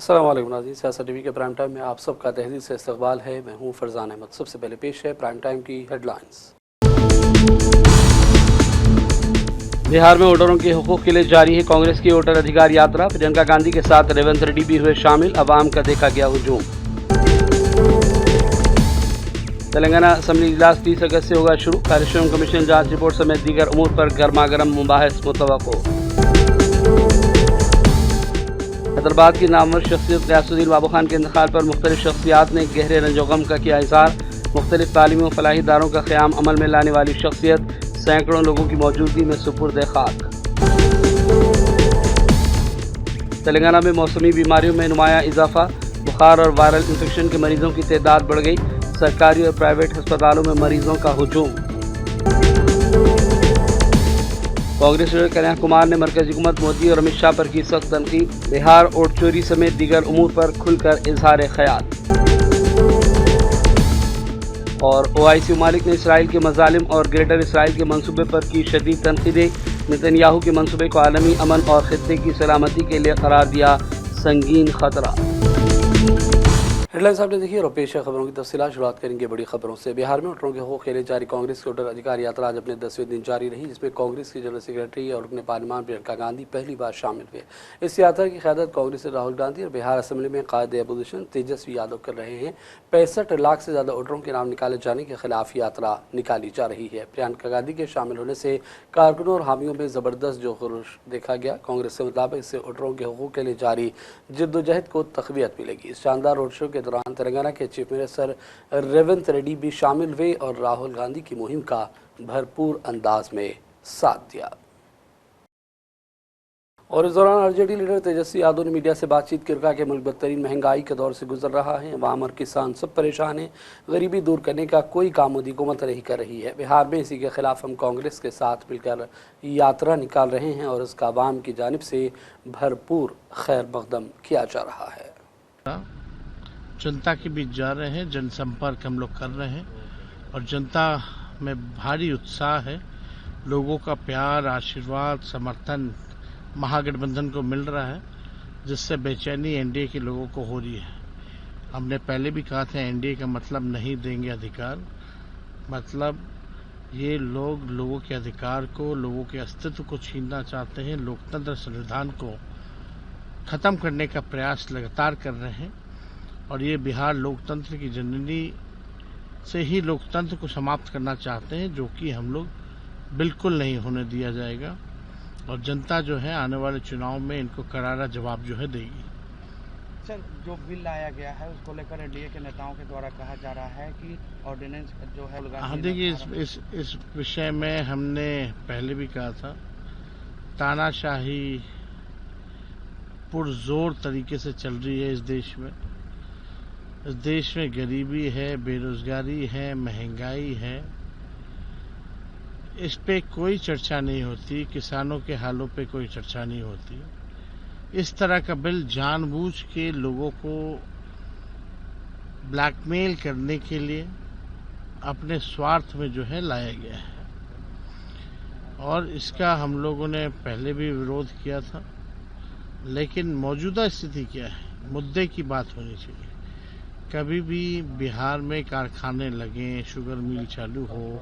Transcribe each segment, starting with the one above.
अस्सलाम वालेकुम नाज़रीन, सियासत टीवी के प्राइम टाइम में आप सबका तहदील से इस्तकबाल है। मैं हूं फरजान अहमद। सबसे पहले पेश है प्राइम टाइम की हेडलाइंस। बिहार में वोटरों के हुकूक के लिए जारी है कांग्रेस की वोटर अधिकार यात्रा। प्रियंका गांधी के साथ रेवंत रेड्डी भी हुए शामिल। अवाम का देखा गया हुजूम। तेलंगाना असम्बली इजलास 30 अगस्त से होगा शुरू। कार्यक्रम कमीशन जांच रिपोर्ट समेत दीगर उमूर पर गर्मागर्म मुबाहिस मुतवक्को। हैदराबाद की नामवर शख्सियत गयासुद्दीन बाबू खान के इंतकाल पर मुख्तलिफ शख्सियात ने गहरे रंजोगम का किया इज़हार। मुख्तलिफ तालीमी व फलाही इदारों का क़याम अमल में लाने वाली शख्सियत सैकड़ों लोगों की मौजूदगी में सुपुर्द खाक। तेलंगाना में मौसमी बीमारियों में नुमाया इजाफा। बुखार और वायरल इन्फेक्शन के मरीजों की तादाद बढ़ गई। सरकारी और प्राइवेट अस्पतालों में मरीजों का हुजूम। कांग्रेस लीडर कन्हैया ने मरकजी हुकूमत मोदी और अमित शाह पर की सख्त तनकीद। बिहार वोट चोरी समेत दीगर उमूर पर खुलकर इजहार ख्याल। और ओआईसी ममालिक ने इसराइल के मजालिम और ग्रेटर इसराइल के मनसूबे पर की शदीद तनकीदें। नेतन्याहू के मनसूबे को आलमी अमन और खित्ते की सलामती के लिए करार दिया संगीन खतरा। हेडलाइंस आपने देखी और पेश है खबरों की तफसीलात। शुरुआत करेंगे बड़ी खबरों से। बिहार में वोटरों के हकूक़ के लिए जारी कांग्रेस की वोटर अधिकार यात्रा आज अपने 10वें दिन जारी रही, जिसमें कांग्रेस की जनरल सेक्रेटरी और रुकन पार्लियामेंट प्रियंका गांधी पहली बार शामिल हुए। इस यात्रा की क़यादत कांग्रेस से राहुल गांधी और बिहार असम्बली में कायद अपोजिशन तेजस्वी यादव कर रहे हैं। 65 लाख से ज़्यादा वोटरों के नाम निकाले जाने के खिलाफ यात्रा निकाली जा रही है। प्रियंका गांधी के शामिल होने से कारकुनों और हामियों में ज़बरदस्त जोश देखा गया। कांग्रेस के मुताबिक इससे वोटरों के हकूक़ के लिए जारी जद्दोजहद को तक़वियत मिलेगी। इस शानदार रोड शो के दौरान तेलंगाना के चीफ मिनिस्टर रेवंत रेड्डी भी शामिल हुए और राहुल गांधी की मुहिम का भरपूर अंदाज में साथ दिया। और इस दौरान आरजेडी लीडर तेजस्वी यादव ने मीडिया से बातचीत कर कहा कि मुल्क बदतरीन महंगाई के दौर से गुजर रहा है। अवाम और किसान सब परेशान हैं। गरीबी दूर करने का कोई काम मोदी हुकूमत नहीं कर रही है। बिहार में इसी के खिलाफ हम कांग्रेस के साथ मिलकर यात्रा निकाल रहे हैं और इसका अवाम की जानिब से भरपूर खैर मकदम किया जा रहा है। जनता के बीच जा रहे हैं, जनसंपर्क हम लोग कर रहे हैं और जनता में भारी उत्साह है। लोगों का प्यार, आशीर्वाद, समर्थन महागठबंधन को मिल रहा है, जिससे बेचैनी एनडीए के लोगों को हो रही है। हमने पहले भी कहा था एनडीए का मतलब नहीं देंगे अधिकार, मतलब ये लोग लोगों के अधिकार को, लोगों के अस्तित्व को छीनना चाहते हैं। लोकतंत्र संविधान को खत्म करने का प्रयास लगातार कर रहे हैं और ये बिहार लोकतंत्र की जननी से ही लोकतंत्र को समाप्त करना चाहते हैं, जो कि हम लोग बिल्कुल नहीं होने दिया जाएगा। और जनता जो है आने वाले चुनाव में इनको करारा जवाब जो है देगी। सर, जो बिल लाया गया है उसको लेकर एनडीए के नेताओं के द्वारा कहा जा रहा है कि ऑर्डिनेंस जो है देखिए इस विषय में हमने पहले भी कहा था, तानाशाही पुरजोर तरीके से चल रही है इस देश में। इस देश में गरीबी है, बेरोजगारी है, महंगाई है, इस पे कोई चर्चा नहीं होती। किसानों के हालों पे कोई चर्चा नहीं होती। इस तरह का बिल जानबूझ के लोगों को ब्लैकमेल करने के लिए अपने स्वार्थ में जो है लाया गया है और इसका हम लोगों ने पहले भी विरोध किया था। लेकिन मौजूदा स्थिति क्या है, मुद्दे की बात होनी चाहिए। कभी भी बिहार में कारखाने लगें, शुगर मिल चालू हो,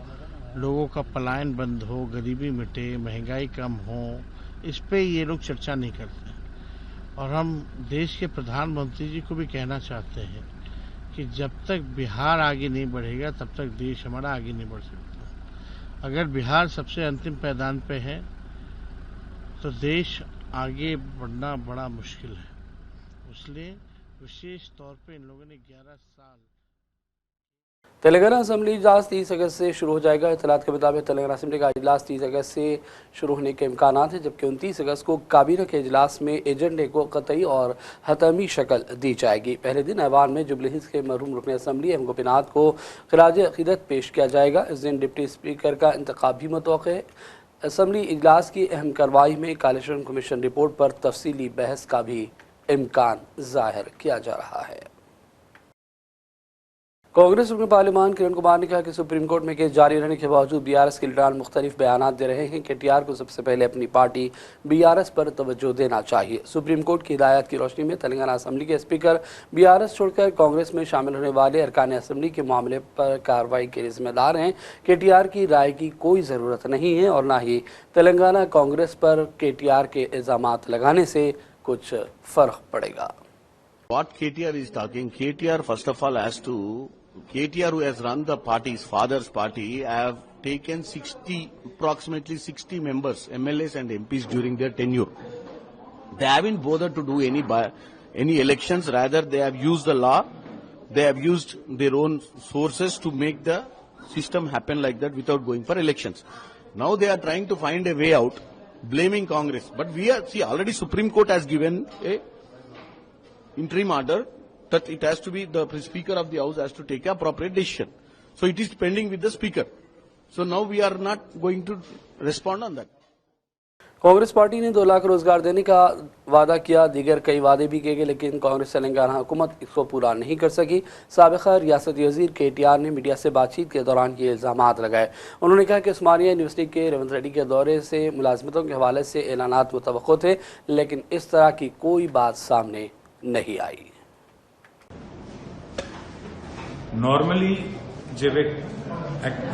लोगों का पलायन बंद हो, गरीबी मिटे, महंगाई कम हो, इस पे ये लोग चर्चा नहीं करते। और हम देश के प्रधानमंत्री जी को भी कहना चाहते हैं कि जब तक बिहार आगे नहीं बढ़ेगा तब तक देश हमारा आगे नहीं बढ़ सकता। अगर बिहार सबसे अंतिम पैदान पे है तो देश आगे बढ़ना बड़ा मुश्किल है। इसलिए विशेष तौर पे इन लोगों ने 11 साल। तेलंगाना असम्बली इजलास 30 अगस्त से शुरू हो जाएगा। इत्तलात के मुताबिक तेलंगाना असम्बली का इजलास 30 अगस्त से शुरू होने के इम्कान हैं, जबकि 29 अगस्त को काबीना के इजलास में एजेंडे को कतई और हतमी शक्ल दी जाएगी। पहले दिन ऐवान में जुबली हिल्स के मरहूम रुकन असम्बली एम गोपीनाथ को खिराज अक़ीदत पेश किया जाएगा। इस दिन डिप्टी स्पीकर का इंतखाब भी मुतवक्किल है। असम्बली इजलास की अहम कार्रवाई में कार्यक्रम कमीशन रिपोर्ट पर तफसीली बहस का भी इम्कान जाहिर किया जा रहा है। कांग्रेस रुकन पार्लियामान किरण कुमार ने कहा कि सुप्रीम कोर्ट में केस जारी रहने के बावजूद बीआरएस के लीडरान मुख्तलिफ बयान दे रहे हैं। केटीआर को सबसे पहले अपनी पार्टी बीआरएस पर तवज्जो देना चाहिए। सुप्रीम कोर्ट की हिदायत की रोशनी में तेलंगाना असम्बली के स्पीकर बीआरएस छोड़कर कांग्रेस में शामिल होने वाले अरकान असम्बली के मामले पर कार्रवाई के जिम्मेदार हैं। केटीआर की राय की कोई ज़रूरत नहीं है और न ही तेलंगाना कांग्रेस पर केटीआर के इल्ज़ामात लगाने से कुछ फ़र्क पड़ेगा। What KTR is talking, KTR first of all has to, KTR who has run the party, his father's party, have taken approximately 60 members, MLAs and MPs during their tenure. They haven't bothered to do any elections, rather they have used the law, they have used their own sources to make the system happen like that without going for elections. Now they are trying to find a way out, blaming Congress. But already Supreme Court has given a interim order that it has to be, the Speaker of the House has to take an appropriate decision. So it is pending with the Speaker. So now we are not going to respond on that. Congress party ने 2 लाख रोजगार देने का वादा किया, दीगर कई वादे भी किए गए, लेकिन कांग्रेस तेलंगाना हुकूमत इसको पूरा नहीं कर सकी। साबिका रियासती वजीर केटीआर ने मीडिया से बातचीत के दौरान ये इल्ज़ामात लगाए। उन्होंने कहा कि उस्मानिया यूनिवर्सिटी के रेवंत रेड्डी के दौरे से मुलाजमतों के हवाले से ऐलानात मुतवक्को थे, लेकिन इस तरह की कोई बात सामने नहीं आई। नॉर्मली जब एक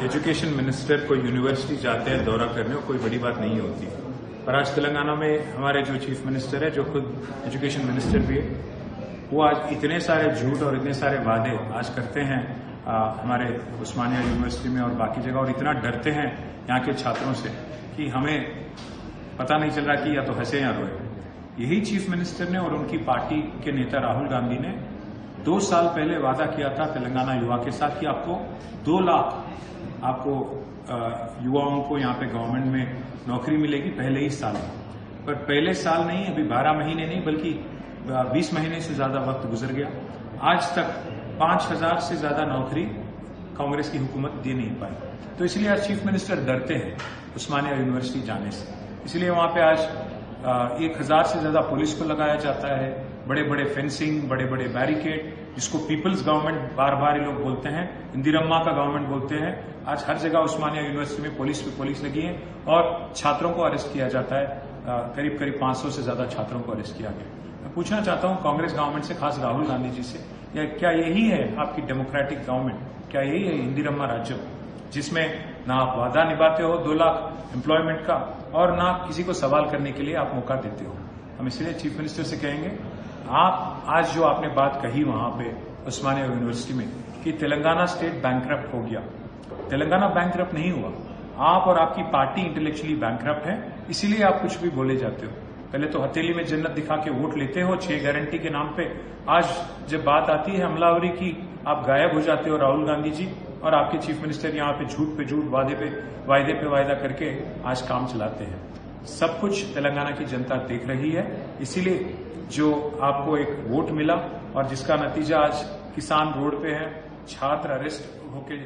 एजुकेशन मिनिस्टर को यूनिवर्सिटी जाते हैं दौरा करने, कोई बड़ी बात नहीं होती, पर आज तेलंगाना में हमारे जो चीफ मिनिस्टर है, जो खुद एजुकेशन मिनिस्टर भी है, वो आज इतने सारे झूठ और इतने सारे वादे आज करते हैं हमारे उस्मानिया यूनिवर्सिटी में और बाकी जगह, और इतना डरते हैं यहाँ के छात्रों से कि हमें पता नहीं चल रहा कि या तो हंसे या रोए। यही चीफ मिनिस्टर ने और उनकी पार्टी के नेता राहुल गांधी ने 2 साल पहले वादा किया था तेलंगाना युवा के साथ कि आपको 2 लाख आपको युवाओं को यहाँ पे गवर्नमेंट में नौकरी मिलेगी पहले ही साल। पर पहले साल नहीं, अभी 12 महीने नहीं बल्कि 20 महीने से ज्यादा वक्त गुजर गया। आज तक 5000 से ज्यादा नौकरी कांग्रेस की हुकूमत दे नहीं पाई। तो इसलिए आज चीफ मिनिस्टर डरते हैं उस्मानिया यूनिवर्सिटी जाने से। इसलिए वहां पे आज 1000 से ज्यादा पुलिस को लगाया जाता है, बड़े बड़े फेंसिंग, बड़े बड़े बैरिकेड, जिसको पीपल्स गवर्नमेंट बार बार ये लोग बोलते हैं, इंदिरम्मा का गवर्नमेंट बोलते हैं। आज हर जगह उस्मानिया यूनिवर्सिटी में पुलिस लगी है और छात्रों को अरेस्ट किया जाता है। करीब 500 से ज्यादा छात्रों को अरेस्ट किया गया। मैं पूछना चाहता हूं कांग्रेस गवर्नमेंट से, खास राहुल गांधी जी से, क्या यही है आपकी डेमोक्रेटिक गवर्नमेंट? क्या यही है इंदिरम्मा राज्य, जिसमें ना आप वादा निभाते हो 2 लाख एम्प्लॉयमेंट का और ना किसी को सवाल करने के लिए आप मौका देते हो? हम इसलिए चीफ मिनिस्टर से कहेंगे, आप आज जो आपने बात कही वहां पे उस्मानिया यूनिवर्सिटी में कि तेलंगाना स्टेट बैंकरप्ट हो गया, तेलंगाना बैंकरप्ट नहीं हुआ। आप और आपकी पार्टी इंटेलेक्चुअली बैंकरप्ट है, इसीलिए आप कुछ भी बोले जाते हो। पहले तो हथेली में जन्नत दिखा के वोट लेते हो 6 गारंटी के नाम पे, आज जब बात आती है हमलावरी की, आप गायब हो जाते हो राहुल गांधी जी, और आपके चीफ मिनिस्टर यहाँ पे झूठ वादे पे वायदा करके आज काम चलाते हैं। सब कुछ तेलंगाना की जनता देख रही है, इसीलिए जो आपको एक वोट मिला और जिसका नतीजा आज किसान रोड पे हैं, छात्र अरेस्ट होके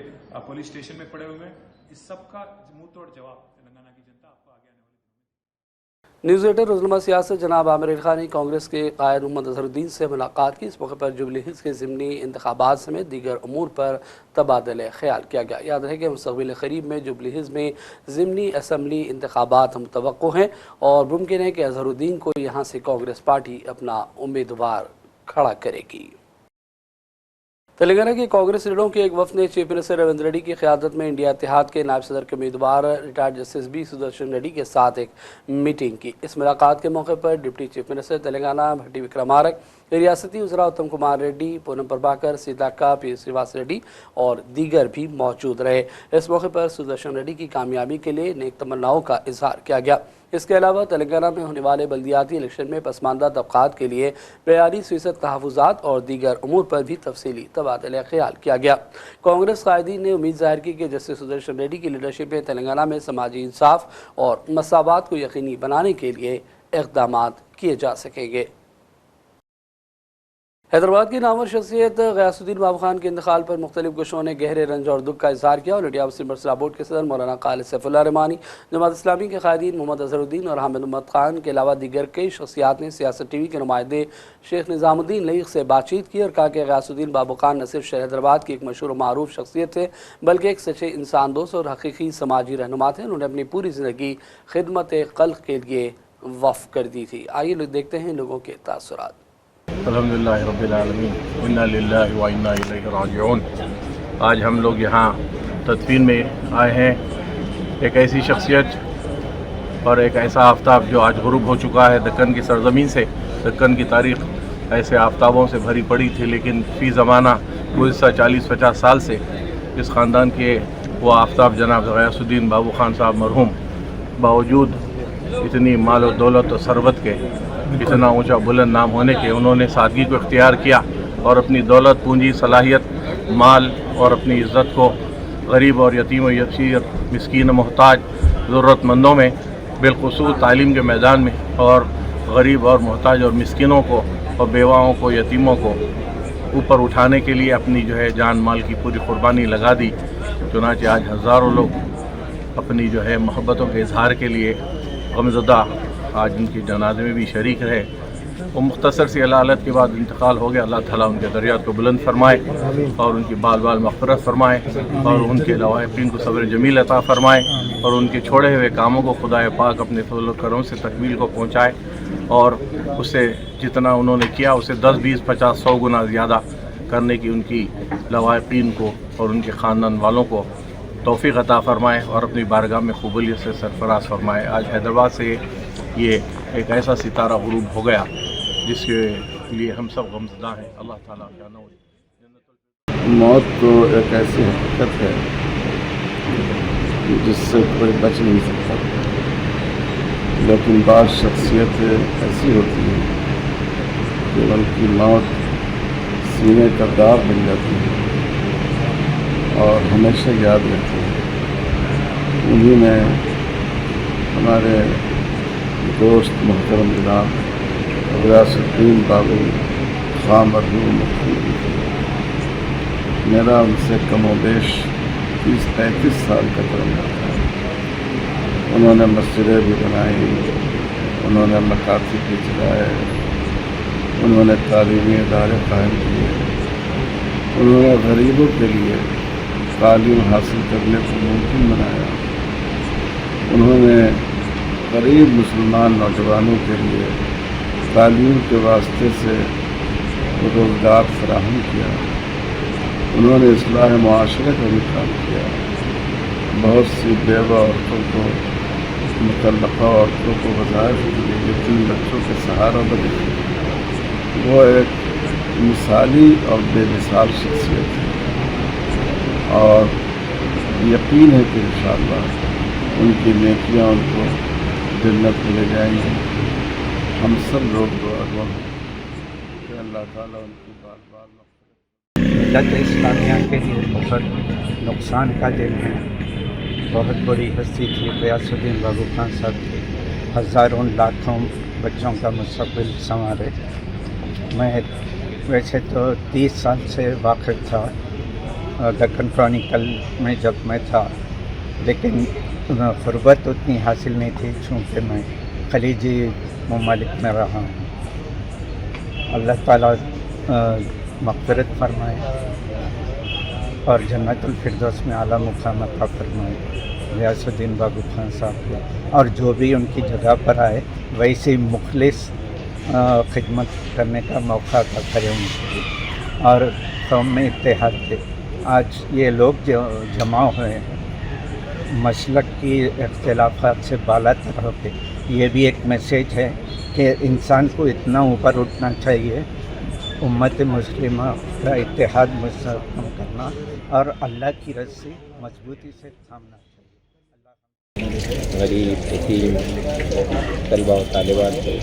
पुलिस स्टेशन में पड़े हुए हैं, इस सब का मुंह तोड़ जवाब तेलंगाना की जनता आपको आगे आने वाले। न्यूज़ एडिटर रोजनामा सियासत जनाब आमिर खान ने कांग्रेस के कायद मोहम्मद अजहरुद्दीन से मुलाकात की। इस मौके पर जुबली हिल्स के ज़िमनी इंतखाबात समेत दीगर अमूर पर तबादला ख्याल किया गया। याद रहे कि मुस्तक़बिल क़रीब में जुबली हिल्स में ज़िमनी असम्बली इंतखाबात मुतवक्को हैं और मुमकिन है कि अजहरुद्दीन को यहाँ से कांग्रेस पार्टी अपना उम्मीदवार खड़ा करेगी। तेलंगाना के कांग्रेस लीडरों के एक वफ़द ने चीफ मिनिस्टर रेवंत रेड्डी की क़यादत में इंडिया इत्तेहाद के नायब सदर के उम्मीदवार retired justice B Sudarshan Reddy के साथ एक मीटिंग की। इस मुलाकात के मौके पर डिप्टी चीफ मिनिस्टर तेलंगाना भट्टी विक्रमारक, रियासती वज़रा उत्तम कुमार रेड्डी, पूनम प्रभाकर, सीताक्का, पी श्रीवास रेड्डी और दीगर भी मौजूद रहे। इस मौके पर सुदर्शन रेड्डी की कामयाबी के लिए नेक तमन्नाओं का इजहार किया गया। इसके अलावा तेलंगाना में होने वाले बल्दियाती इलेक्शन में पसमानदा तबकात के लिए 42% तहफ़्फ़ुज़ात और दीगर अमूर पर भी तफसीली तबादला ख्याल किया गया। कांग्रेस कायदीन ने उम्मीद ज़ाहिर की कि जस्टिस सुदर्शन रेड्डी की लीडरशिप में तेलंगाना में समाजी इंसाफ और मसावात को यकीनी बनाने के लिए इक़दामात किए जा सकेंगे। हैदराबाद की नामवर शख्सियत गयासुद्दीन बाबू खान के इंतकाल पर मुख्तलिफ गुशों ने गहरे रंज और दुख का इजहार किया। ऑल इंडिया मुस्लिम मसला बोर्ड के सदर मौलाना खालिद सैफुल्लाह रहमानी, जमात इस्लामी के कायदीन मोहम्मद अजहरुद्दीन और हामिद उम्मद खान के अलावा दीगर कई शख्सियात ने सियासत टीवी के नुमाइंदे शेख निज़ामुद्दीन लईक़ से बातचीत की और कहा कि गयासुद्दीन बाबू खान न सिर्फ शहर हैदराबाद की एक मशहूर और मारूफ शख्सियत थे, बल्कि एक सच्चे इंसान दोस्त और हकीकी समाजी रहनुमा थे। उन्होंने अपनी पूरी ज़िंदगी खिदमत खल्क़ के लिए वफ़ कर दी थी। आइए लोग देखते हैं लोगों के तासुरात। अल्हम्दुलिल्लाह रब्बिल आलमीन, इन्ना लिल्लाहि व इन्ना इलैहि राजिऊन। आज हम लोग यहाँ तदफीन में आए हैं एक ऐसी शख्सियत और एक ऐसा आफ्ताब जो आज गुरूब हो चुका है दक्कन की सरजमीन से। दक्कन की तारीख़ ऐसे आफ्ताबों से भरी पड़ी थी, लेकिन फ़ी ज़माना गुज़श्ता 40-50 साल से इस ख़ानदान के वो आफ्ताब जनाब गयासुद्दीन बाबू खान साहब मरहूम बावजूद इतनी माल और दौलत और सरबत के, इतना ऊंचा बुलंद नाम होने के, उन्होंने सादगी को इख्तियार किया और अपनी दौलत, पूंजी, सलाहियत, माल और अपनी इज़्ज़त को गरीब और यतीम और यसीर, मिस्कीन, मोहताज, ज़रूरतमंदों में, बिलखुसूस तालीम के मैदान में और गरीब और मोहताज और मिस्किनों को और बेवाओं को, यतीमों को ऊपर उठाने के लिए अपनी जो है जान माल की पूरी कुर्बानी लगा दी। चुनांचे आज हज़ारों लोग अपनी जो है मोहब्बतों के इजहार के लिए गमज़दा आज उनके जनाजे में भी शरीक रहे। वो मुख्तसर सी अलालत के बाद इंतकाल हो गया। अल्लाह ताला उनके दरियात को बुलंद फरमाए और उनकी बाल बाल मग़फ़िरत फरमाए और उनके लवाहिक़ीन को सब्र जमील अता फरमाए और उनके छोड़े हुए कामों को खुदाए पाक अपने फज़ल व करम से तकमील को पहुँचाए और उससे जितना उन्होंने किया उसे 10, 20, 50, 100 गुना ज़्यादा करने की उनकी लवाहिक़ीन को और उनके ख़ानदान वालों को तौफ़ीक़ अता फरमाए और अपनी बारगाह में क़बूलियत से सरफराज फरमाए। आज हैदराबाद से ये एक ऐसा सितारा गुरूब हो गया जिसके लिए हम सब गमज़दा हैं। अल्लाह ताला मौत तो एक ऐसी हकीकत है जिससे कोई बच नहीं सकता, लेकिन बाज़ शख्सियतें ऐसी होती हैं कि उनकी मौत सीने का दाग बन जाती है और हमेशा याद रहती है। उन्हीं में हमारे दोस्त मोहतरम जनाब गयासुद्दीन बाबू खान मरहूम, मेरा उनसे कमोबेश 30-35 साल का तजुर्बा था। उन्होंने मस्जिदें भी बनाई, उन्होंने मकातब भी चलाए, उन्होंने तालीमी इदारे कायम किए, उन्होंने गरीबों के लिए तालीम हासिल करने को मुमकिन बनाया, उन्होंने गरीब मुसलमान नौजवानों के लिए तालीम के वास्ते से रोज़गार फराहम किया, उन्होंने इस्लाह मुआशरे का भी काम किया। बहुत सी बेवा औरतों को, मुतल्लक़ा औरतों को वज़ाइफ दिए, यतीम बच्चों के सहारा बने। वो एक मिसाली और बेमिसाल शख्सियत है और यकीन है कि इंशाअल्लाह उनकी नेकियां उनको जन्नत में ले जाएंगी। हम सब लोग दुआ हैं कि अल्लाह ताला उनकी बार बार मिल्लत इस्लामिया के लिए बहुत नुकसान का दिन है। बहुत बड़ी हस्ती थी गयासुद्दीन बाबू खान साहब के, हज़ारों लाखों बच्चों का मुस्तक़बिल संवारे। मैं वैसे तो 30 साल से वाक़िफ़ था दक्कन क्रॉनिकल में जब मैं था, लेकिन ग़ुरबत उतनी हासिल नहीं थी चूँकि मैं खलीजी ममालिक में रहा हूँ। अल्लाह ताला मग़फ़िरत फरमाए और जन्नतुल फिरदौस में आला मुक़ाम अता फरमाए गयासुद्दीन बाबू खान साहब को, और जो भी उनकी जगह पर आए वैसे मुखलिस खिदमत करने का मौका अता करे उनको और कौम में इत्तेहाद थे। आज ये लोग जो जमा हुए हैं मसलक की इख्तिलाफ़ात से बाला तर होके, ये भी एक मैसेज है कि इंसान को इतना ऊपर उठना चाहिए, उम्मत मुस्लिमा का इत्तेहाद मुस्तहकम करना और अल्लाह की रस्सी मजबूती से थामना चाहिए। गरीब यतीम तलबा और तालिबात को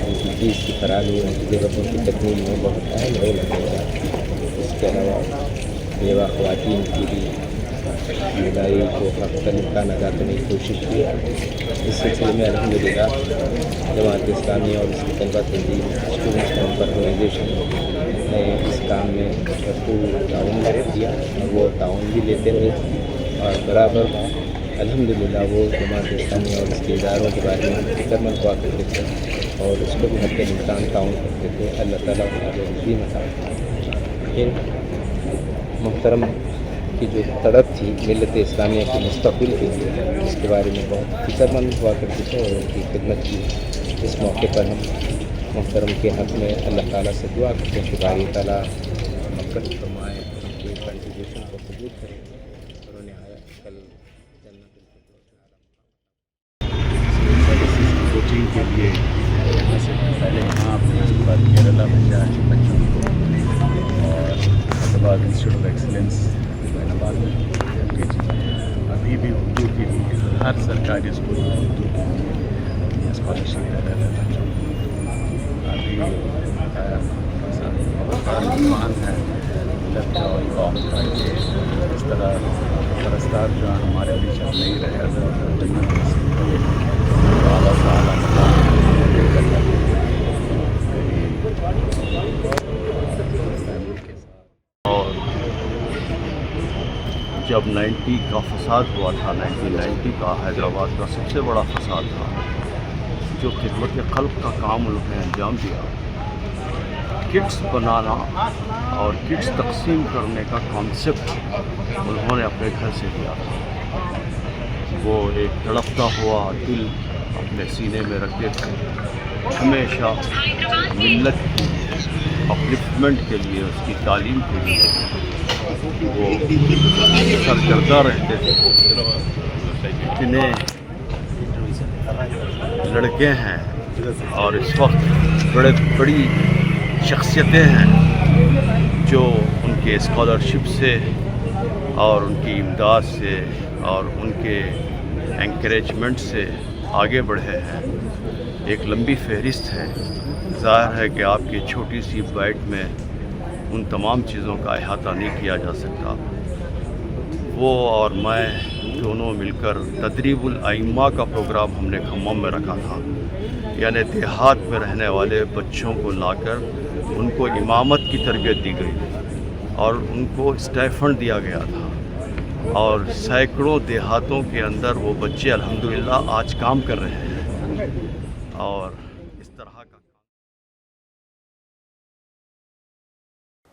उनकी फीस की फराहमी, उनकी ज़रूरतों की तकमील में बहुत अहम रोल है। इसके अलावा बेवा ख़वातीन की भी जुदाई को हक़ इम्कान अदा करने की कोशिश की। इस सिलसिले में अल्हम्दुलिल्लाह जमात इस्लामी और इसकी तलबा तंजीम, स्टूडेंट्स ऑर्गेनाइजेशन ने इस काम में भरपूर ताउन दिया और वो ताउन भी लेते रहे और बराबर अल्हम्दुलिल्लाह वो जमात इस्लामी और इसके इदारों के बारे में फिक्रमंद हुआ करते थे और उसको भी हद इम्कान ताउन करते थे। अल्लाह ताला उन्हें भी मता। लेकिन मोहतरम की जो तड़प थी मिल्लत इस्लामिया के मुस्तक़बिल के लिए, इसके बारे में बहुत फिक्रमंद हुआ करते थे और उनकी खिदमत की। इस मौके पर हम मोहतरम के हक़ में अल्लाह ताला से दुआ करते हैं कि बारी ताला मक़बूल फरमाए, उनके कंट्रीब्यूशन को कबूल करें और उन्हें कल कोचिंग के लिए पहले यहाँ उसके बाद केरला भेजा है बच्चों को और उसके बाद इंस्टीट्यूट ऑफ एक्सीलेंस हैदराबाद में अभी भी उर्दू के लिए हर सरकारी स्कूल में उर्दू के लिए स्कॉलरशिप दे रहे हैं बच्चों को। अभी मान है इस तरह परस्तार जो हमारे बीच अब नहीं रहे और जब 90 का फसाद हुआ था, 1990 का हैदराबाद का सबसे बड़ा फसाद था, जो खिदमत खल्क़ का काम उन्होंने अंजाम दिया, किट्स बनाना और किट्स तकसीम करने का कॉन्सेप्ट उन्होंने अपने घर से दिया था। वो एक तड़पता हुआ दिल अपने सीने में रखते थे, हमेशा मिल्लत की अपलिफ्टमेंट के लिए, उसकी तालीम के लिए वो सरगर्दा रहते थे। इतने लड़के हैं और इस वक्त बड़ी शख्सियतें हैं जो उनके स्कॉलरशिप से और उनकी इमदाद से और उनके एंकरेजमेंट से आगे बढ़े हैं। एक लंबी फहरिस्त है। ज़ाहिर है कि आपकी छोटी सी बाइट में उन तमाम चीज़ों का अहाता नहीं किया जा सकता। वो और मैं दोनों मिलकर तदरीबुल आइम्मा का प्रोग्राम हमने खम्मम में रखा था, यानी देहात में रहने वाले बच्चों को लाकर उनको इमामत की तरबियत दी गई और उनको स्टाइफंड दिया गया था और सैकड़ों देहातों के अंदर वो बच्चे अल्हम्दुलिल्लाह आज काम कर रहे हैं। और इस तरह का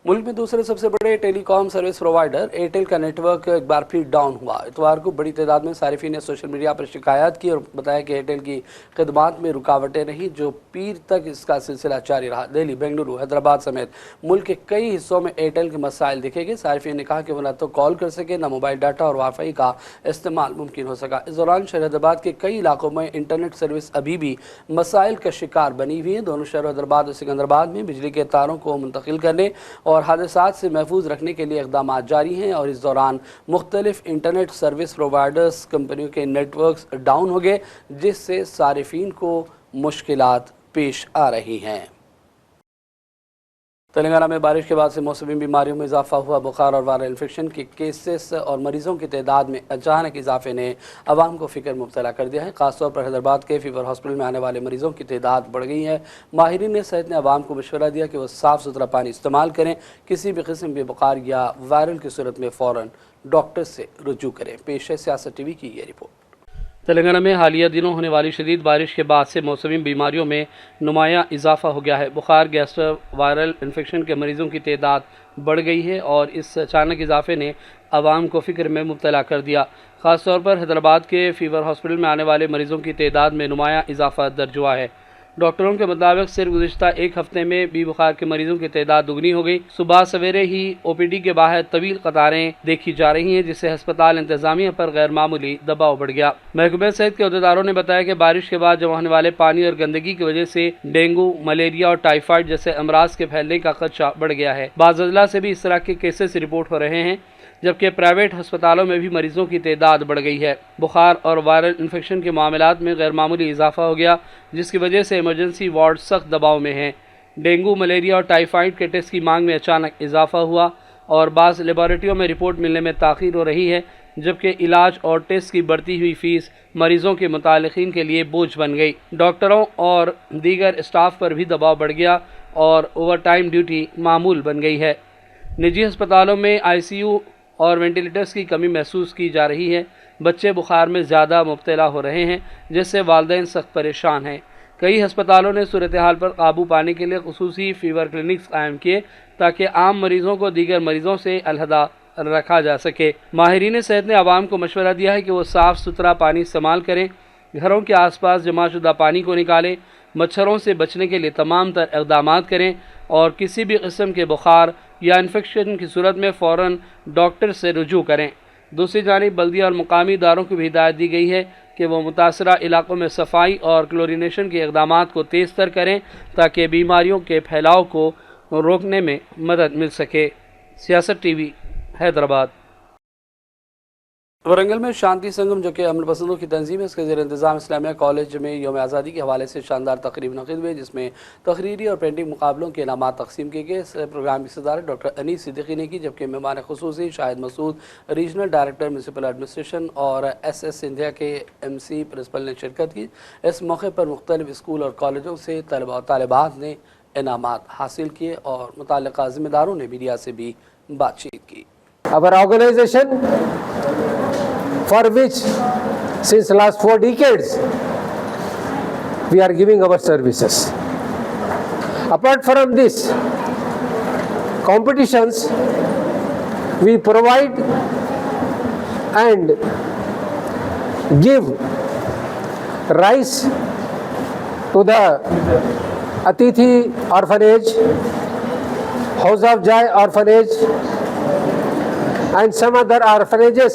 मुल्क में दूसरे सबसे बड़े टेलीकॉम सर्विस प्रोवाइडर एयरटेल का नेटवर्क एक बार फिर डाउन हुआ। इतवार को बड़ी तादाद में सारिफीन ने सोशल मीडिया पर शिकायत की और बताया कि एयरटेल की खिदमात में रुकावटें रहीं, जो पीर तक इसका सिलसिला जारी रहा। दिल्ली, बेंगलुरु, हैदराबाद समेत मुल्क के कई हिस्सों में एयरटेल के मसाइल दिखेंगे। सारिफीन ने कहा कि वह न तो कॉल कर सके, न मोबाइल डाटा और वाईफाई का इस्तेमाल मुमकिन हो सका। इस दौरान शहर हैदराबाद के कई इलाकों में इंटरनेट सर्विस अभी भी मसाइल का शिकार बनी हुई है। दोनों शहरों हैदराबाद और सिकंदराबाद में बिजली के तारों को मुंतकिल करने और हादसात से महफूज रखने के लिए इक़दाम जारी हैं और इस दौरान मुख्तलिफ इंटरनेट सर्विस प्रोवाइडर्स कंपनियों के नेटवर्क्स डाउन हो गए, जिससे सारिफीन को मुश्किलात पेश आ रही हैं। तेलंगाना में बारिश के बाद से मौसमी बीमारियों में इजाफा हुआ। बुखार और वायरल इन्फेक्शन के केसेस और मरीजों की तादाद में अचानक इजाफे ने अवाम को फिक्र मुब्तला कर दिया है। खासतौर पर हैदराबाद के फीवर हॉस्पिटल में आने वाले मरीजों की तादाद बढ़ गई है। माहिरीन ने सेहत ने अवाम को मशवरा दिया कि वह साफ़ सुथरा पानी इस्तेमाल करें, किसी भी किस्म के बुखार या वायरल की सूरत में फ़ौरन डॉक्टर से रुजू करें। पेश है सियासत टीवी की ये रिपोर्ट। तेलंगाना में हालिया दिनों होने वाली शदीद बारिश के बाद से मौसमी बीमारियों में नुमाया इजाफा हो गया है। बुखार, गैस्ट्रो वायरल इन्फेक्शन के मरीजों की तादाद बढ़ गई है और इस अचानक इजाफे ने आवाम को फिक्र में मुब्तला कर दिया। ख़ासतौर पर हैदराबाद के फीवर हॉस्पिटल में आने वाले मरीजों की तादाद में नुमाया इजाफा दर्ज हुआ है। डॉक्टरों के मुताबिक सिर्फ गुज़िश्ता एक हफ्ते में भी बुखार के मरीजों की तादाद दुगनी हो गई। सुबह सवेरे ही ओपीडी के बाहर तवील कतारें देखी जा रही हैं, जिससे अस्पताल इंतजामिया पर गैर मामूली दबाव बढ़ गया। महकमे सेहत के अहदेदारों ने बताया कि बारिश के बाद जमा होने वाले पानी और गंदगी की वजह से डेंगू, मलेरिया और टाइफाइड जैसे अमराज के फैलने का खदशा बढ़ गया है। बाज़ अजला से भी इस तरह के केसेस रिपोर्ट हो रहे हैं, जबकि प्राइवेट अस्पतालों में भी मरीजों की तादाद बढ़ गई है। बुखार और वायरल इन्फेक्शन के मामलात में गैर मामूली इजाफा हो गया, जिसकी वजह से इमरजेंसी वार्ड सख्त दबाव में हैं। डेंगू, मलेरिया और टाइफाइड के टेस्ट की मांग में अचानक इजाफा हुआ और बाज़ लेबॉरेटरियों में रिपोर्ट मिलने में ताख़ीर हो रही है, जबकि इलाज और टेस्ट की बढ़ती हुई फ़ीस मरीजों के मुतालिकीन के लिए बोझ बन गई। डॉक्टरों और दीगर स्टाफ पर भी दबाव बढ़ गया, और ओवरटाइम ड्यूटी मामूल बन गई है। निजी अस्पतालों में आईसीयू और वेंटिलेटर्स की कमी महसूस की जा रही है। बच्चे बुखार में ज़्यादा मुब्तला हो रहे हैं, जिससे वालिदैन सख्त परेशान हैं। कई अस्पतालों ने सूरत हाल पर काबू पाने के लिए खुसूसी फीवर क्लिनिक्स कायम किए ताकि आम मरीजों को दीगर मरीजों से अलहदा रखा जा सके। माहिरीन सेहत ने आवाम को मशवरा दिया है कि वो साफ़ सुथरा पानी इस्तेमाल करें, घरों के आसपास जमाशुदा पानी को निकालें, मच्छरों से बचने के लिए तमाम तर इक़दाम करें और किसी भी किस्म के बुखार या इन्फेक्शन की सूरत में फ़ौरन डॉक्टर से रुजू करें। दूसरी जानिब बल्दिया और मुकामी इदारों को भी हिदायत दी गई है कि वो मुतासरा इलाकों में सफाई और क्लोरीनेशन के इक़दाम को तेज़ तर करें ताकि बीमारियों के फैलाव को रोकने में मदद मिल सके। सियासत टीवी हैदराबाद। वरंगल में शांति संगम जो कि अमन पसंदों की तंजीम है, इसके ज़ेर इंतज़ाम इस्लामिया कॉलेज में यौम आज़ादी के हवाले से शानदार तकरीब नक़ीद हुई, जिसमें तकरीरी और पेंटिंग मुकाबलों के इनामात तकसीम किए गए। इस प्रोग्राम की सदारत डॉक्टर अनीस सिद्दीकी ने की, जबकि मेहमान खुसूसी Shahid Masood, regional director municipal administration और SS सिंधिया के MC प्रिंसिपल ने शिरकत की। इस मौके पर मुख्तलिफ स्कूल और कॉलेजों से तलबा और तालिबात ने इनामात हासिल किए और मुतल्लिक़ा ज़िम्मेदारों ने मीडिया से भी बातचीत की। Our organization, for which since last 4 decades we are giving our services. Apart from this competitions, we provide and give rice to the Atithi orphanage, House of Joy orphanage, and some other orphanages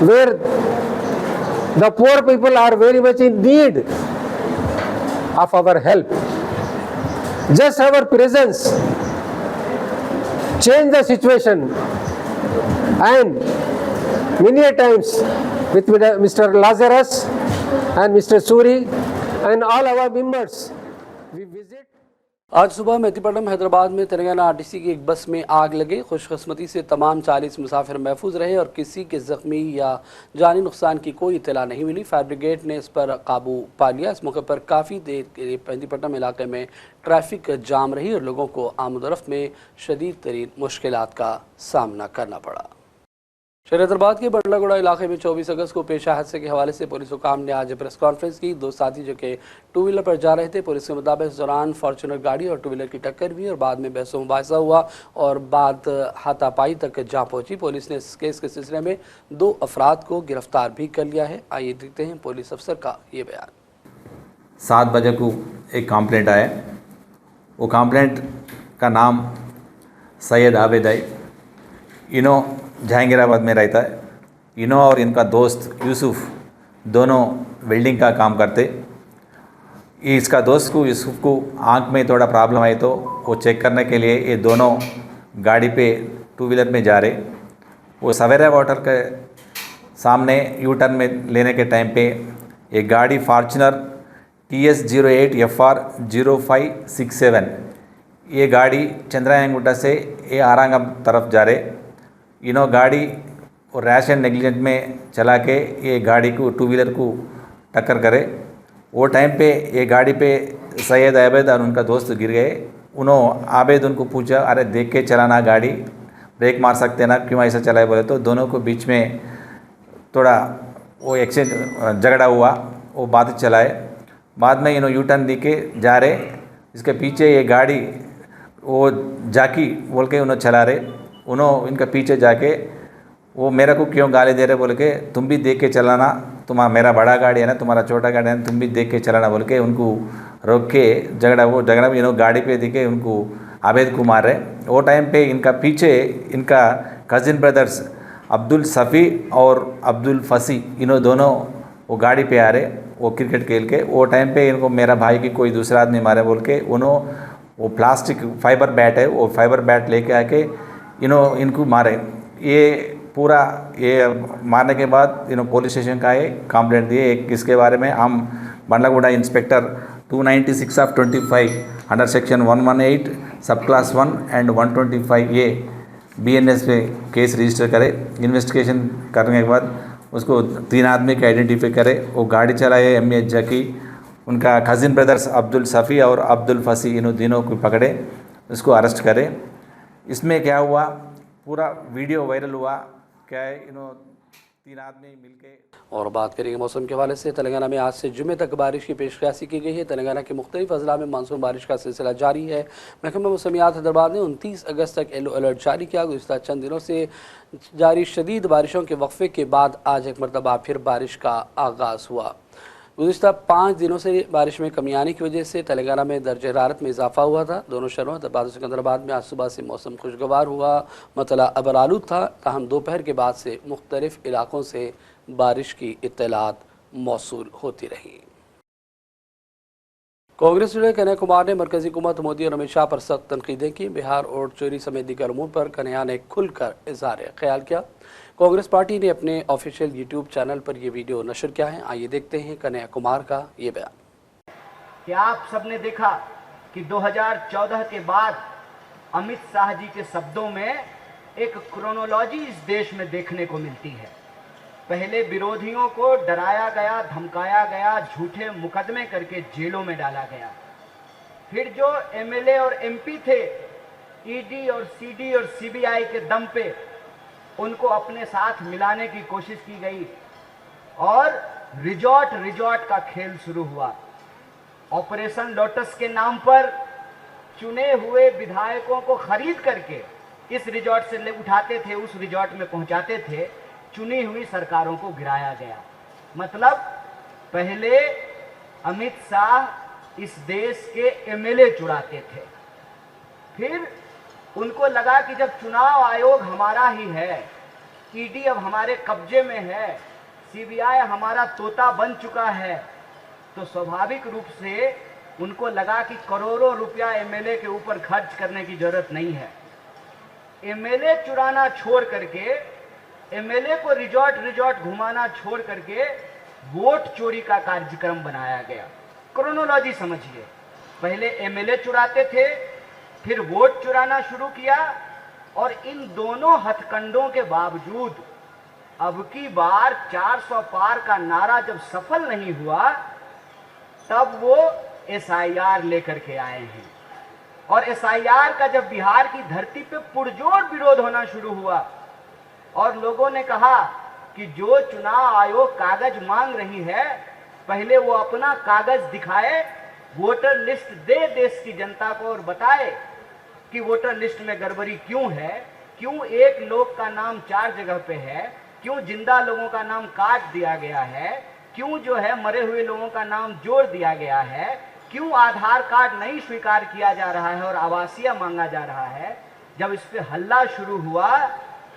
where the poor people are very much in need of our help. Just our presence change the situation, and many a times with Mr. Lazarus and Mr. Suri and all our members, we visit. आज सुबह मेहदीपट्टनम हैदराबाद में Telangana RTC की एक बस में आग लगी। खुशकिस्मती से तमाम 40 मुसाफिर महफूज रहे और किसी के ज़ख्मी या जानी नुकसान की कोई इत्तला नहीं मिली। फायर ब्रिगेड ने इस पर काबू पा लिया। इस मौके पर काफ़ी देर के लिए मेहदीपट्टनम इलाके में ट्रैफिक जाम रही और लोगों को आमदोरफ्त में शदीद तरीन मुश्किलात का सामना करना पड़ा। शहर हैदराबाद के बंडलागुड़ा इलाके में 24 अगस्त को पेश हादसे के हवाले से पुलिस हुकाम ने आज प्रेस कॉन्फ्रेंस की। 2 साथी जो कि 2 व्हीलर पर जा रहे थे, पुलिस के मुताबिक इस दौरान फॉर्चूनर गाड़ी और 2 व्हीलर की टक्कर हुई और बाद में बहस मुबाहिसा हुआ और बाद हाथापाई तक जा पहुंची। पुलिस ने इस केस के सिलसिले में 2 अफराद को गिरफ्तार भी कर लिया है। आइए देखते हैं पुलिस अफसर का ये बयान। 7 बजे को एक कंप्लेंट आया। वो कंप्लेंट का नाम सैयद आबिद है। इन्हों जहांगीराबाद में रहता है। इन्हों और इनका दोस्त यूसुफ दोनों वेल्डिंग का काम करते। इसका दोस्त को यूसुफ को आंख में थोड़ा प्रॉब्लम आई तो वो चेक करने के लिए ये दोनों गाड़ी पे 2 व्हीलर में जा रहे। वो सवेरा वाटर के सामने यू टर्न में लेने के टाइम पे एक गाड़ी फॉर्चूनर TS08 FR 0567 ये गाड़ी चंद्रायनगुट्टा से ये आरांगम तरफ जा रहे। इन्हों गाड़ी और रैश एंड नेग्लिजेंट में चला के ये गाड़ी को 2 व्हीलर को टक्कर करे। वो टाइम पे ये गाड़ी पे सैयद आबिद और उनका दोस्त गिर गए। उन्होंने आबिद उनको पूछा, अरे देख के चलाना गाड़ी, ब्रेक मार सकते ना, क्यों ऐसा चलाए बोले तो दोनों को बीच में थोड़ा वो एक्सीडेंट झगड़ा हुआ। वो बात चलाए। बाद में इन्होंने यू टर्न दी के जा रहे। इसके पीछे ये गाड़ी वो जाकी बोल के उन्होंने चला रहे। उन्होंने इनका पीछे जाके वो मेरे को क्यों गाली दे रहे बोल के, तुम भी देख के चलाना, तुम्हारा मेरा बड़ा गाड़ी है ना, तुम्हारा छोटा गाड़ी है ना, तुम भी देख के चलाना बोल के उनको रोक के झगड़ा में इन्होंने गाड़ी पे दिखे उनको आबिद को मार रहे। वो टाइम पे इनका पीछे इनका कज़िन ब्रदर्स अब्दुल सफ़ी और अब्दुल फसी इन्हों दोनों वो गाड़ी पे आ रहे। वो क्रिकेट खेल के वो टाइम पे इनको मेरा भाई की कोई दूसरा आदमी मारे बोल के उन्होंने वो प्लास्टिक फाइबर बैट है, वो फाइबर बैट लेके आके इनको मारे। ये पूरा ये मारने के बाद इन्होंने पुलिस स्टेशन का ये कंप्लेंट दिए। इसके बारे में हम Bandlaguda inspector 296 of 25 under section 118 सब क्लास 1 एंड 125 ये BNS पे केस रजिस्टर करे। इन्वेस्टिगेशन करने के बाद उसको 3 आदमी के आइडेंटिफाई करे। वो गाड़ी चलाए MH जाकी उनका कज़िन ब्रदर्स अब्दुल सफ़ी और अब्दुल फसी, इन तीनों को पकड़े, उसको अरेस्ट करे। इसमें क्या हुआ, पूरा वीडियो वायरल हुआ, क्या है, तीन आदमी मिलके। और बात करेंगे मौसम के हवाले से। तेलंगाना में आज से जुमे तक बारिश की पेशकशी की गई है। तेलंगाना के मुख्तलिफ अजला में मानसून बारिश का सिलसिला जारी है। महकमा मौसमियात हैदराबाद ने 29 अगस्त तक येलो अलर्ट जारी किया। गुज़िश्ता चंद दिनों से जारी शदीद बारिशों के वक्फे के बाद आज एक मरतबा फिर बारिश का आगाज़ हुआ। गुज़िश्ता 5 दिनों से बारिश में कमी आने की वजह से तेलंगाना में दर्ज हरारत में इजाफा हुआ था। दोनों शहरों हैदराबाद और सिकंदराबाद में आज सुबह से मौसम खुशगवार हुआ, मतला अबरालूद था। ताहम दोपहर के बाद से मुख्तलिफ इलाकों से बारिश की इत्तलात मौसूल होती रही। कांग्रेस लीडर कन्हैया कुमार ने मरकजी हुकूमत मोदी और अमित शाह पर सख्त तनकीदें की। बिहार वोट चोरी समेत दीगर अमूर पर कन्हैया ने खुलकर इजहार ख्याल किया। कांग्रेस पार्टी ने अपने ऑफिशियल यूट्यूब चैनल पर यह वीडियो नशर किया है। आइए देखते हैं कन्हैया कुमार का ये बयान। क्या आप सबने देखा कि 2014 के बाद अमित शाह जी के शब्दों में एक क्रोनोलॉजी इस देश में देखने को मिलती है। पहले विरोधियों को डराया गया, धमकाया गया, झूठे मुकदमे करके जेलों में डाला गया। फिर जो एमएलए और एमपी थे, ईडी और सीडी और सीबीआई के दम पे उनको अपने साथ मिलाने की कोशिश की गई और रिजॉर्ट का खेल शुरू हुआ। ऑपरेशन लोटस के नाम पर चुने हुए विधायकों को खरीद करके इस रिजॉर्ट से उठाते थे, उस रिजॉर्ट में पहुंचाते थे। चुनी हुई सरकारों को गिराया गया। मतलब पहले अमित शाह इस देश के एमएलए चुराते थे, फिर उनको लगा कि जब चुनाव आयोग हमारा ही है, ईडी अब हमारे कब्जे में है, सीबीआई हमारा तोता बन चुका है, तो स्वाभाविक रूप से उनको लगा कि करोड़ों रुपया एमएलए के ऊपर खर्च करने की जरूरत नहीं है। एमएलए चुराना छोड़ करके, एमएलए को रिजॉर्ट घुमाना छोड़ करके वोट चोरी का कार्यक्रम बनाया गया। क्रोनोलॉजी समझिए, पहले एमएलए चुराते थे, फिर वोट चुराना शुरू किया, और इन दोनों हथकंडों के बावजूद अब की बार 400 पार का नारा जब सफल नहीं हुआ, तब वो एसआईआर लेकर के आए हैं। और एसआईआर का जब बिहार की धरती पे पुरजोर विरोध होना शुरू हुआ और लोगों ने कहा कि जो चुनाव आयोग कागज मांग रही है, पहले वो अपना कागज दिखाए, वोटर लिस्ट दे देश की जनता को और बताए कि वोटर लिस्ट में गड़बड़ी क्यों है, क्यों एक लोग का नाम 4 जगह पे है, क्यों जिंदा लोगों का नाम काट दिया गया है, क्यों जो है मरे हुए लोगों का नाम जोड़ दिया गया है, क्यों आधार कार्ड नहीं स्वीकार किया जा रहा है और आवासीय मांगा जा रहा है। जब इस पे हल्ला शुरू हुआ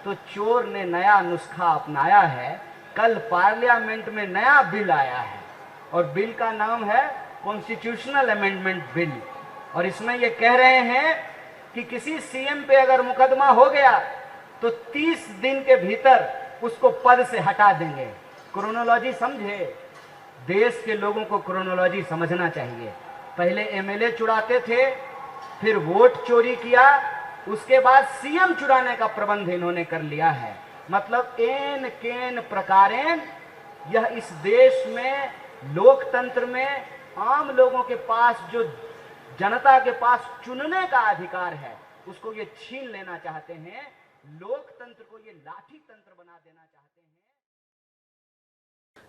तो चोर ने नया नुस्खा अपनाया है। कल पार्लियामेंट में नया बिल आया है और बिल का नाम है कॉन्स्टिट्यूशनल अमेंडमेंट बिल, और इसमें ये कह रहे हैं कि किसी सीएम पे अगर मुकदमा हो गया तो 30 दिन के भीतर उसको पद से हटा देंगे। क्रोनोलॉजी समझे, देश के लोगों को क्रोनोलॉजी समझना चाहिए। पहले एमएलए चुराते थे, फिर वोट चोरी किया, उसके बाद सीएम चुराने का प्रबंध इन्होंने कर लिया है। मतलब एन केन प्रकारेण यह इस देश में लोकतंत्र में आम लोगों के पास जो जनता के पास चुनने का अधिकार है, उसको ये छीन लेना चाहते हैं। लोकतंत्र को ये लाठी तंत्र बना देना चाहते हैं।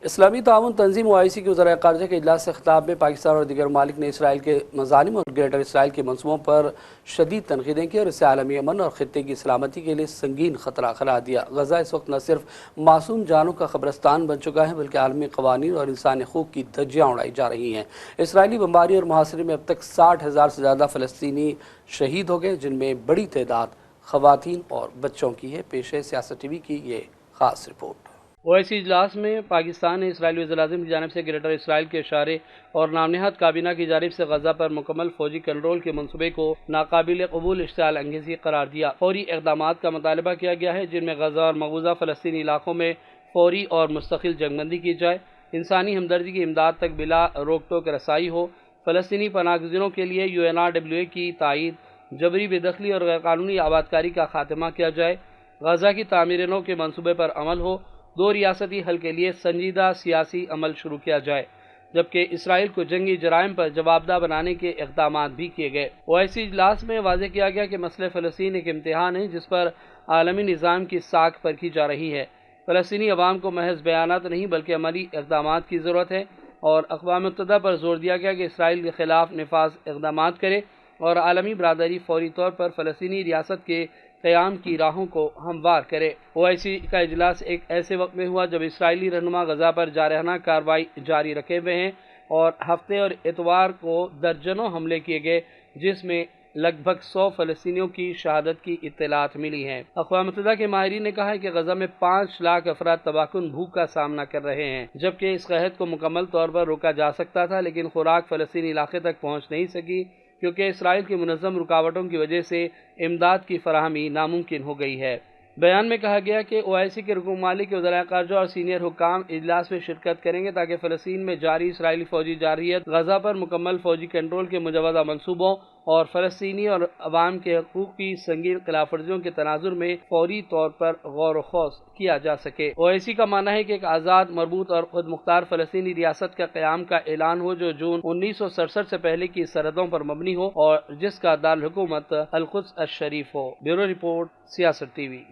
इस्लामी ताउन तंजीम ओआईसी के वज़ीर ख़ारजा के इजलास से खिताब में पाकिस्तान और दीगर ममालिक ने इसराइल के मज़ालिम और ग्रेटर इसराइल के मनसूबों पर शदीद तनक़ीदें की और इससे आलमी अमन और ख़ित्ते की सलामती के लिए संगीन ख़तरा करार दिया। गज़ा इस वक्त न सिर्फ मासूम जानों का क़ब्रिस्तान बन चुका है, बल्कि आलमी क़वानीन और इंसानी हक़ूक़ की धज्जियाँ उड़ाई जा रही हैं। इसराइली बमबारी और मुहासरे में अब तक 60,000 से ज़्यादा फ़लस्तीनी शहीद हो गए, जिनमें बड़ी तादाद ख़वातीन और बच्चों की है। पेश है सियासत टीवी की ये ख़ास रिपोर्ट। ओआईसी इजलास में पाकिस्तान ने इसराइली वज़ीर-ए-आज़म की जानिब से ग्रेटर इसराइल के इशारे और नामनहद काबीना की जानिब से गजा पर मुकम्मल फौजी कंट्रोल के मनसूबे को नाकाबिल कबूल इश्तिआल अंगेज़ी करार दिया। फौरी इक़दाम का मुतालबा किया गया है, जिनमें गजा और मक़बूजा फ़लस्तीनी इलाकों में फौरी और मुस्तकिल जंगबंदी की जाए, इंसानी हमदर्दी की इमदाद तक बिला रोक टोक रसाई हो, फ़लस्तीनी पनाहगज़ीनों के लिए UNRWA की तायीद, जबरी बेदखली और गैरकानूनी आबादकारी का खात्मा किया जाए, गजा की तामीर नौ के मनसूबे पर अमल हो, 2 रियासती हल के लिए संजीदा सियासी अमल शुरू किया जाए। जबकि इसराइल को जंगी जराइम पर जवाबदा बनाने के इक़दाम भी किए गए। ओआईसी इजलास में वाज़ेह किया गया कि मसले फ़लस्तीन एक इम्तिहान है जिस पर आलमी निज़ाम की साख परखी जा रही है। फ़लस्तीनी अवाम को महज बयानात नहीं बल्कि अमली इक़दाम की ज़रूरत है और अक़वाम मुत्तहिदा पर जोर दिया गया कि इसराइल के ख़िलाफ़ नफाज़ इक़दाम करे और आलमी बरादरी फौरी तौर पर फ़लस्तीनी रियासत के क़याम की राहों को हमवार करे। ओआईसी का इजलास एक ऐसे वक्त में हुआ जब इसराइली रहनुमा गज़ा पर जारहाना कार्रवाई जारी रखे हुए हैं और हफ्ते और इतवार को दर्जनों हमले किए गए, जिसमें लगभग 100 फ़लस्तीनियों की शहादत की इत्तलात मिली हैं। अक़वाम मुत्तहिदा के माहिरीन ने कहा है कि गज़ा में 5 लाख अफराद तबाहकुन भूख का सामना कर रहे हैं, जबकि इस कहत को मुकम्मल तौर पर रोका जा सकता था, लेकिन खुराक फ़लस्तीनी इलाके तक पहुँच नहीं सकी क्योंकि इसराइल की मुनज़्ज़म रुकावटों की वजह से इमदाद की फराहमी नामुमकिन हो गई है। बयान में कहा गया कि ओआईसी के रुकन मालिक के वज़ीर ख़ारजा और सीनियर हुक्काम इजलास में शिरकत करेंगे ताकि फ़लस्तीन में जारी इसराइली फ़ौजी जारहियत, गज़ा पर मुकम्मल फ़ौजी कंट्रोल के मुजवज़ा मनसूबों और फ़लस्तीनी और अवाम के हकूक़ की संगीन खिलाफवर्जियों के तनाजुर में फौरी तौर पर गौर व खौस किया जा सके। ओआईसी का मानना है कि एक आज़ाद, मरबूत और खुद मुख्तार फ़लस्तीनी रियासत का क़याम का ऐलान हो जो जून 1967 से पहले की सरहदों पर मबनी हो और जिसका दारुल हुकूमत अल-कुद्स अश-शरीफ हो। ब्यूरो रिपोर्ट, सियासत टीवी।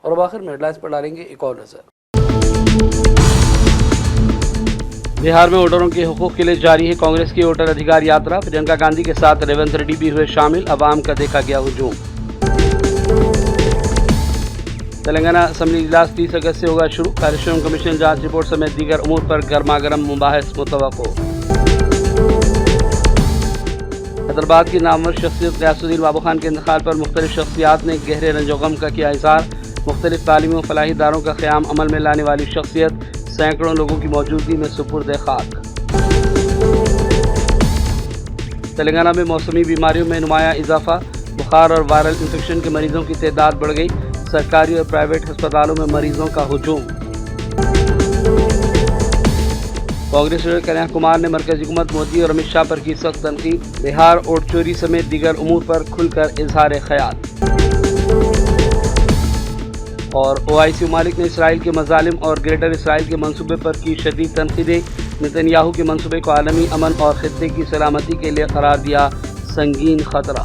और अब आखिर में हेडलाइंस पर डालेंगे एक और नज़र। बिहार में वोटरों के हुकूक के लिए जारी है कांग्रेस की वोटर अधिकार यात्रा। प्रियंका गांधी के साथ रेवंत रेड्डी भी हुए शामिल, अवाम का देखा गया हुजूम। तेलंगाना असम्बली इजलास 30 अगस्त से होगा शुरू। कार्यक्रम कमीशन जांच रिपोर्ट समेत दीगर उमूर पर गर्मागर्म मुबाहिस मुतवक्को। हैदराबाद की नामवर शख्सियत गयासुद्दीन बाबू खान के इंतकाल पर मुख्तलिफ शख्सियात ने गहरे रंजो गम का किया इज़हार। मुख्तलिफ तालीमी व फलाही इदारों का क़याम अमल में लाने वाली शख्सियत सैकड़ों लोगों की मौजूदगी में सुपुर्द खाक। तेलंगाना में मौसमी बीमारियों में नुमाया इजाफा, बुखार और वायरल इन्फेक्शन के मरीजों की तादाद बढ़ गई। सरकारी और प्राइवेट अस्पतालों में मरीजों का हुजूम। कांग्रेस लीडर कन्हैया कुमार ने मरकजी हुकूमत मोदी और अमित शाह पर की सख्त तनकीद। बिहार वोट चोरी समेत दीगर उमूर पर खुलकर इजहार ख्याल। और ओआईसी मालिक ने इसराइल के मजालिम और ग्रेटर इसराइल के मंसूबे पर की शदीद तनकीदें। नेतन्याहू के मंसूबे को आलमी अमन और खित्ते की सलामती के लिए करार दिया संगीन खतरा।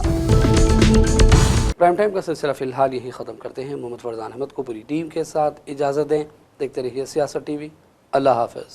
प्राइम टाइम का सिलसिला फिलहाल यही ख़त्म करते हैं। मोहम्मद फरजान अहमद को पूरी टीम के साथ इजाज़त दें। देखते रहिए सियासत टीवी। अल्लाह हाफ़िज़।